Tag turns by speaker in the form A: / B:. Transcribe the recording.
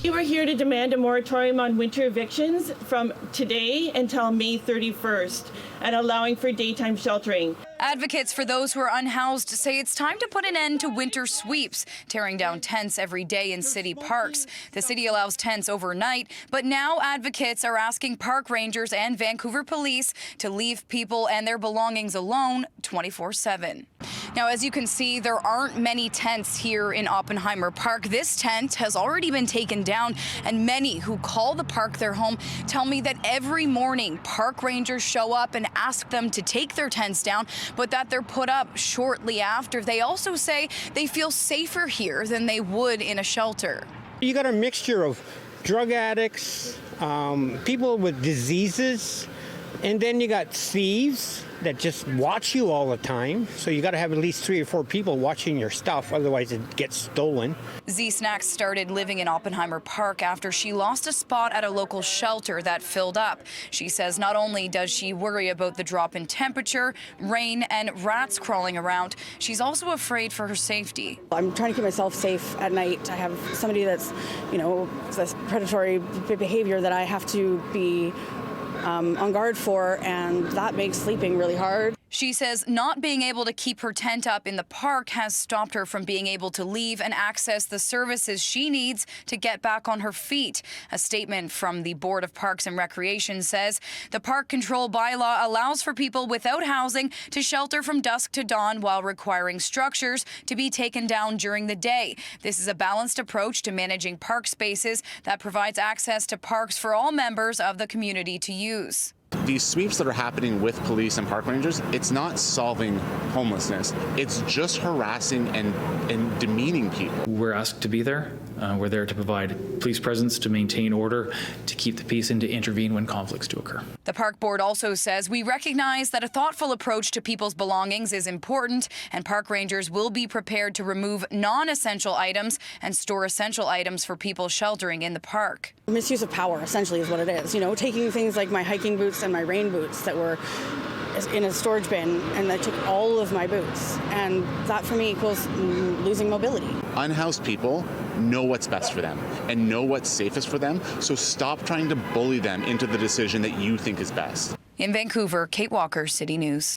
A: We were here to demand a moratorium on winter evictions from today until May 31st and allowing for daytime sheltering.
B: Advocates for those who are unhoused say it's time to put an end to winter sweeps, tearing down tents every day in city parks. The city allows tents overnight, but now advocates are asking park rangers and Vancouver police to leave people and their belongings alone 24/7. Now, as you can see, there aren't many tents here in Oppenheimer Park. This tent has already been taken down, and many who call the park their home tell me that every morning park rangers show up and ask them to take their tents down, but that they're put up shortly after. They also say they feel safer here than they would in a shelter.
C: You got a mixture of drug addicts, people with diseases, and then you got thieves that just watch you all the time. So you got to have at least 3 or 4 people watching your stuff, otherwise it gets stolen.
B: Z-Snacks started living in Oppenheimer Park after she lost a spot at a local shelter that filled up. She says not only does she worry about the drop in temperature, rain, and rats crawling around, she's also afraid for her safety.
D: I'm trying to keep myself safe at night. I have somebody that's, this predatory behavior that I have to be on guard for, and that makes sleeping really hard.
B: She says not being able to keep her tent up in the park has stopped her from being able to leave and access the services she needs to get back on her feet. A statement from the Board of Parks and Recreation says the park control bylaw allows for people without housing to shelter from dusk to dawn while requiring structures to be taken down during the day. This is a balanced approach to managing park spaces that provides access to parks for all members of the community to use.
E: These sweeps that are happening with police and park rangers, it's not solving homelessness. It's just harassing and demeaning people.
F: We're asked to be there. We're there to provide police presence, to maintain order, to keep the peace, and to intervene when conflicts do occur.
B: The park board also says we recognize that a thoughtful approach to people's belongings is important, and park rangers will be prepared to remove non-essential items and store essential items for people sheltering in the park.
D: Misuse of power, essentially, is what it is. Taking things like my hiking boots and my rain boots that were in a storage bin, and I took all of my boots, and that for me equals losing mobility.
E: Unhoused people know what's best for them and know what's safest for them, so stop trying to bully them into the decision that you think is best.
B: In Vancouver, Kate Walker, City News.